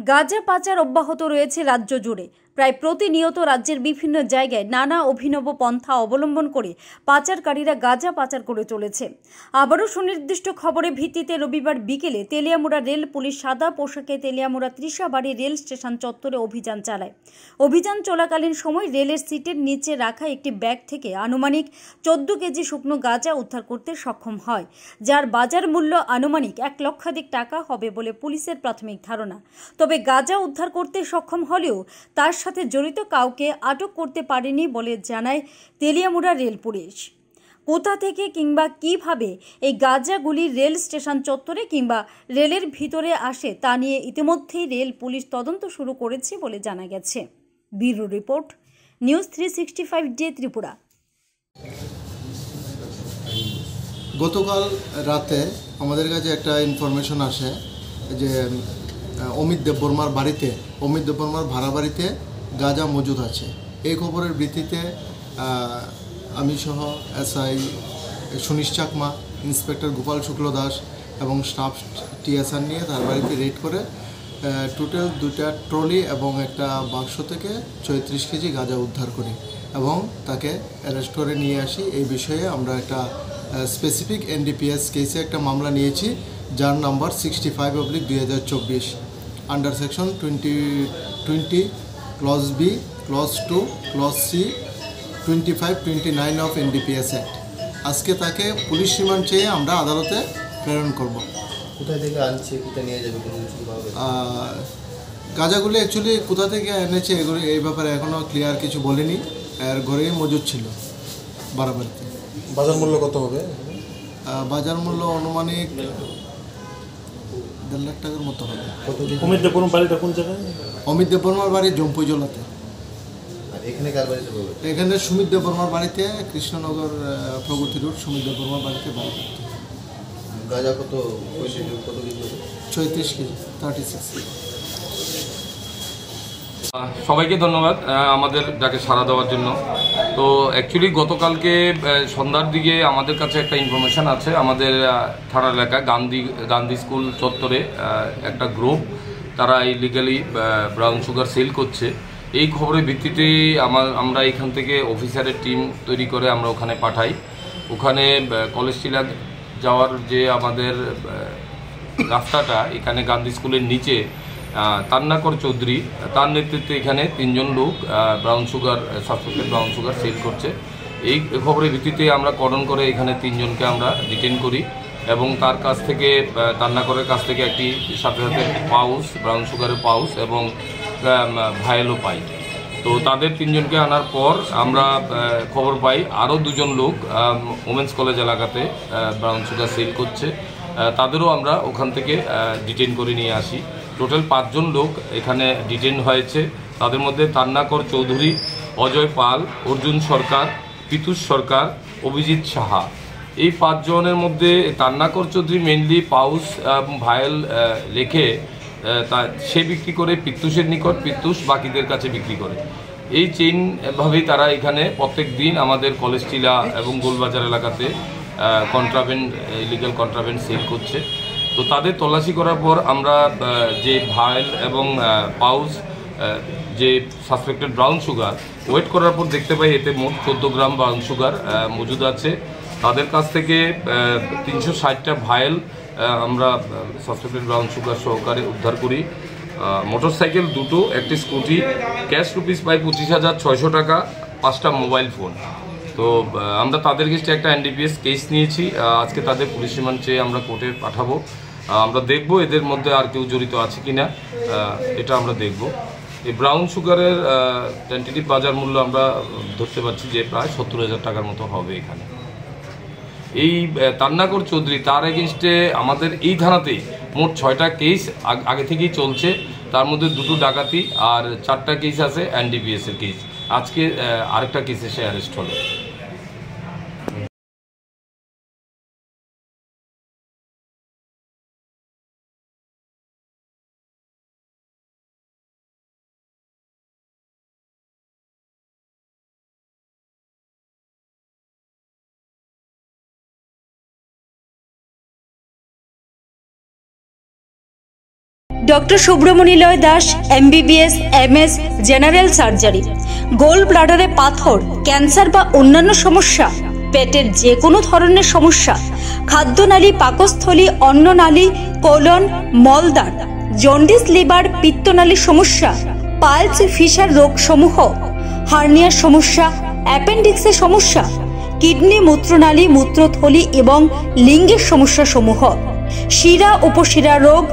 গাঁজা পাচার অব্যাহত রয়েছে রাজ্য জুড়ে। প্রায় প্রতিনিয়ত রাজ্যের বিভিন্ন জায়গায় নানা অভিনব পন্থা অবলম্বন করে পাচারকারীরা গাঁজা পাচার করে চলেছে। আবারও সুনির্দিষ্ট খবরের ভিত্তিতে রবিবার বিকেলে তেলিয়ামুড়া রেল পুলিশ সাদা পোশাকে তেলিয়ামুড়া ত্রিশাবাড়ি রেল স্টেশন চত্বরে অভিযান চালায়। অভিযান চলাকালীন সময় রেলের সিটের নিচে রাখা একটি ব্যাগ থেকে আনুমানিক 14 কেজি শুকনো গাঁজা উদ্ধার করতে সক্ষম হয়, যার বাজার মূল্য আনুমানিক 1 লক্ষাধিক টাকা হবে বলে পুলিশের প্রাথমিক ধারণা। তবে গাঁজা উদ্ধার করতে সক্ষম হলেও তার সাথে জড়িত কাউকে আটক করতে পারেনি বলে জানায় তেলিয়ামুড়া রেল পুলিশ। কোথা থেকে কিংবা কিভাবে এই গাঁজাগুলি রেল স্টেশন চত্বরে কিংবা রেলের ভিতরে আসে তা নিয়ে ইতিমধ্যেই রেল পুলিশ তদন্ত শুরু করেছে বলে জানা গেছে। Bureau report, news 365 day Tripura. গতকাল রাতে আমাদের কাছে একটা ইনফরমেশন আসে যে অমিত দেববর্মার ভাড়া বাড়িতে গাঁজা মজুদ আছে। এই খবরের ভিত্তিতে আমি সহ এসআই সুনীশ চাকমা, ইন্সপেক্টর গোপাল শুক্ল দাস এবং স্টাফ টিএসআর নিয়ে তার বাড়িতে রেড করে টোটাল 2টা ট্রলি এবং একটা বাক্স থেকে 34 কেজি গাঁজা উদ্ধার করি এবং তাকে অ্যারেস্ট করে নিয়ে আসি। এই বিষয়ে আমরা একটা স্পেসিফিক এনডিপিএস কেসে একটা মামলা নিয়েছি, যার number 65/2024 under section 20 clause B, clause 2, clause C, 25-29 of NDPS act. আজকে তাকে পুলিশ রিমান্ড চেয়ে আমরা আদালতে প্রেরণ করব। কোথায় থেকে আনছে, কোথায় নিয়ে যাবে? গাঁজাগুলি অ্যাকচুয়ালি কোথা থেকে এনেছে এগুলি এই ব্যাপারে এখনও ক্লিয়ার কিছু বলেনি। এর ঘরেই মজুদ ছিল বাড়াবাড়িতে। বাজার মূল্য কত হবে? বাজার মূল্য আনুমানিক 1.5 লাখ টাকার মতো হবে। অমিত দেববর্মার বাড়িটা কোন জায়গায়? অমিত দেববর্মার বাড়ি জম্পুজলাতে। এখানে কার বাড়িতে? এখানে সুমিত দেববর্মার বাড়িতে, কৃষ্ণনগর প্রগতি রোড সুমিত দেববর্মার বাড়িতে বাড়ি। গাঁজা কত কেজি? 34 KG, 36 KG. সবাইকে ধন্যবাদ আমাদের যাকে সাড়া দেওয়ার জন্য। তো অ্যাকচুয়ালি গতকালকে সন্ধ্যার দিকে আমাদের কাছে একটা ইনফরমেশান আছে। আমাদের থানা এলাকা গান্ধী স্কুল চত্বরে একটা গ্রুপ তারা ইলিগালি ব্রাউন সুগার সেল করছে। এই খবরের ভিত্তিতে আমরা এখান থেকে অফিসারের টিম তৈরি করে আমরা ওখানে পাঠাই। ওখানে কলেজ টিলা যাওয়ার যে আমাদের রাস্তাটা, এখানে গান্ধী স্কুলের নিচে তান্নাকর চৌধুরী, তার নেতৃত্বে এখানে 3 জন লোক সাসপেক্টেড ব্রাউন সুগার সেল করছে। এই খবরের ভিত্তিতে আমরা কর্ডন করে এখানে 3 জনকে আমরা ডিটেন করি এবং তার কাছ থেকে তান্নাকরের কাছ থেকে একটি সাথে পাউচ, ব্রাউন সুগারের পাউচ এবং ভায়েলও পাই। তো তাদের 3 জনকে আনার পর আমরা খবর পাই আরও 2 জন লোক ওমেন্স কলেজ এলাকাতে ব্রাউন সুগার সেল করছে। তাদেরও আমরা ওখান থেকে ডিটেন করে নিয়ে আসি। টোটাল 5 জন লোক এখানে ডিটেন হয়েছে। তাদের মধ্যে তান্নাকর চৌধুরী, অজয় পাল, অর্জুন সরকার, পিতুষ সরকার, অভিজিৎ সাহা। এই 5 জনের মধ্যে তান্নাকর চৌধুরী মেনলি পাউস ভায়েল রেখে সে বিক্রি করে পিতুষের নিকট, পিতুষ বাকিদের কাছে বিক্রি করে। এই চেইনভাবেই তারা এখানে প্রত্যেক দিন আমাদের কলেজ টিলা এবং গোলবাজার এলাকাতে ইলিগাল কন্ট্রাব্যান্ড সেল করছে। তো তাদের তল্লাশি করার পর আমরা যে ভায়েল এবং পাউচ যে সাসপেক্টেড ব্রাউন সুগার ওয়েট করার পর দেখতে পাই এতে মোট 14 গ্রাম ব্রাউন সুগার মজুদ আছে। তাদের কাছ থেকে 360টা ভায়েল আমরা সাসপেক্টেড ব্রাউন সুগার সহকারে উদ্ধার করি। মোটরসাইকেল 2টো, একটি স্কুটি, ক্যাশ রুপিস পাই 25,600 টাকা, 5টা মোবাইল ফোন। তো আমরা তাদের কাছে একটা এনডিপিএস কেস নিয়েছি। আজকে তাদের পুলিশ রিমান্ড চেয়ে আমরা কোর্টে পাঠাবো। আমরা দেখব এদের মধ্যে আর কেউ জড়িত আছে কিনা, এটা আমরা দেখব। এই ব্রাউন সুগারের টেন্টেটিভ বাজার মূল্য আমরা ধরতে পারছি যে প্রায় 70,000 টাকার মতো হবে এখানে। এই তান্নাকর চৌধুরী, তার এগেনস্টে আমাদের এই থানাতেই মোট 6টা কেস আগে থেকেই চলছে। তার মধ্যে 2টো ডাকাতি আর 4টা কেস আছে এনডিপিএসের কেস। আজকে আরেকটা কেসে সে অ্যারেস্ট হলো। ডক্টর সুব্রমণিলয় Das, MBBS, MS, general surgery. গোল ব্লাডারে পাথর, ক্যান্সার বা অন্যান্য সমস্যা, পেটের যে কোনো ধরনের সমস্যা, খাদ্যনালী, পাকস্থলী, অন্ননালী, কোলন, মলদ্বার, জন্ডিস, লিভার, পিত্তনালীর সমস্যা, পাইলস, ফিশার রোগ সমূহ, হার্নিয়ার সমস্যা, অ্যাপেন্ডিক্সের সমস্যা, কিডনি, মূত্রনালী, মূত্রথলি এবং লিঙ্গের সমস্যা সমূহ, শিরা উপশিরা রোগ,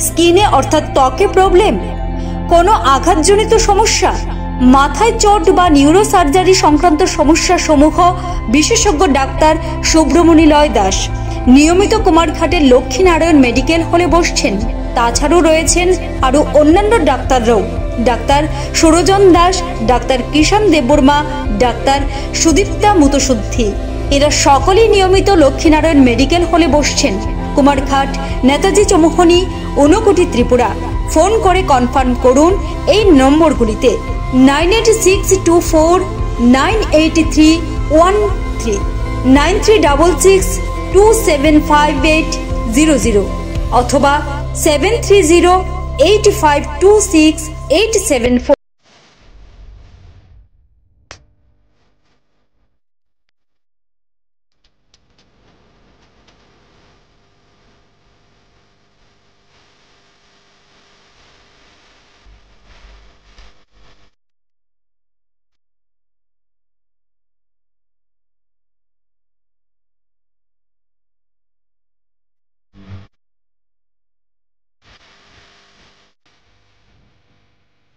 স্কিনে অর্থাৎ ত্বকে প্রবলেম, কোনো আঘাতজনিত সমস্যা, মাথায় চোট বা নিউরোসার্জারি সংক্রান্ত সমস্যা সমূহ বিশেষজ্ঞ ডাক্তার সুব্রমণিলয় দাস নিয়মিত কুমারঘাটের লক্ষ্মীনারায়ণ মেডিকেল হলে বসছেন। তাছাড়াও রয়েছেন আরও অন্যান্য ডাক্তাররাও, ডাক্তার সুরজন দাস, ডাক্তার কিষাণ দেববর্মা, ডাক্তার সুদীপ্তা মুতশুদ্ধি। এরা সকলেই নিয়মিত লক্ষ্মীনারায়ণ মেডিকেল হলে বসছেন, কুমারঘাট, নেতাজি চৌমুহনী, ঊনকোটি, ত্রিপুরা। ফোন করে কনফার্ম করুন এই নম্বরগুলিতে 9862498313, 9366275800 অথবা 7308526874।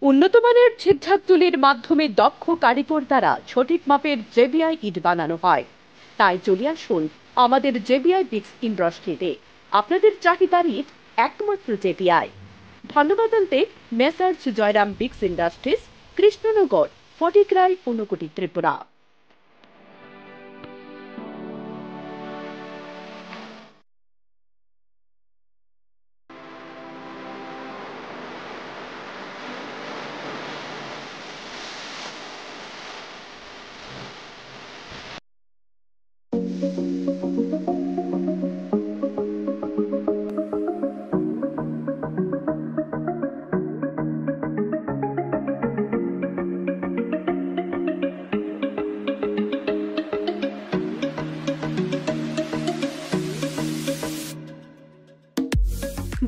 উন্নত মানের ঝিকঝাক তুলির মাধ্যমে দক্ষ কারিগর দ্বারা সঠিক মাপের জেবিআই ইট বানানো হয়। তাই চলে আসুন আমাদের জেবিআই ব্রিক্স ইন্ডাস্ট্রিতে। আপনাদের চাহিদার ইট একমাত্র জেবিআই। ধন্যবাদ জানাতে messrs Jairam bricks industries, Krishnanagar, Fatikroy, Unakoti, Tripura.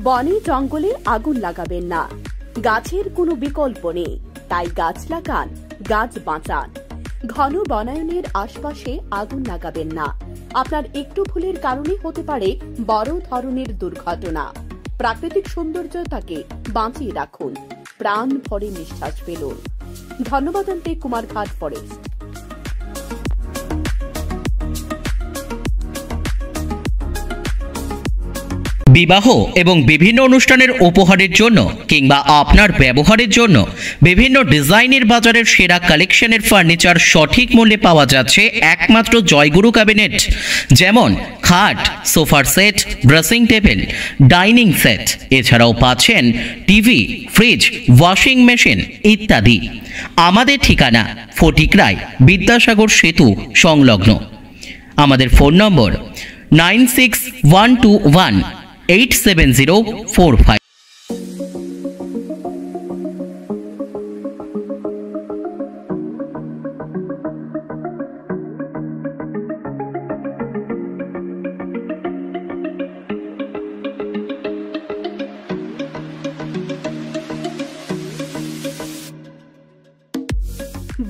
বনে জঙ্গলে আগুন লাগাবেন না, গাছের কোনো বিকল্প নেই, তাই গাছ লাগান, গাছ বাঁচান। ঘন বনায়নের আশপাশে আগুন লাগাবেন না, আপনার একটু ভুলের কারণে হতে পারে বড় ধরনের দুর্ঘটনা। প্রাকৃতিক সৌন্দর্যতাকে বাঁচিয়ে রাখুন, প্রাণ ভরে নিঃশ্বাস ফেলুন। ধন্যবাদ জানাতে কুমারঘাট ফরেস্ট। বিবাহ এবং বিভিন্ন অনুষ্ঠানের উপহারের জন্য কিংবা আপনার ব্যবহারের জন্য বিভিন্ন ডিজাইনের বাজারের সেরা কালেকশনের ফার্নিচার সঠিক মূল্যে পাওয়া যাচ্ছে একমাত্র জয়গুরু ক্যাবিনেট। যেমন খাট, সোফার set, dressing table, dining set, এছাড়াও পাচ্ছেন টিভি, ফ্রিজ, ওয়াশিং মেশিন ইত্যাদি। আমাদের ঠিকানা ফটিকরাই, বিদ্যাসাগর সেতু সংলগ্ন। আমাদের ফোন নম্বর 9612187045।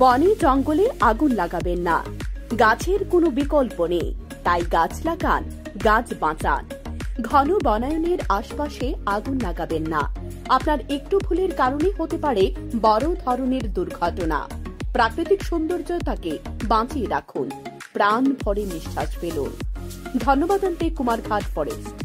বনে জঙ্গলে আগুন লাগাবেন না, গাছের কোনো বিকল্প নেই, তাই গাছ লাগান, গাছ বাঁচান। ঘন বনায়নের আশপাশে আগুন লাগাবেন না, আপনার একটু ভুলের কারণে হতে পারে বড় ধরনের দুর্ঘটনা। প্রাকৃতিক সৌন্দর্যতাকে বাঁচিয়ে রাখুন, প্রাণ ভরে নিঃশ্বাস ফেলুন। ধন্যবাদ জানাতে কুমারঘাট ফরেস্ট।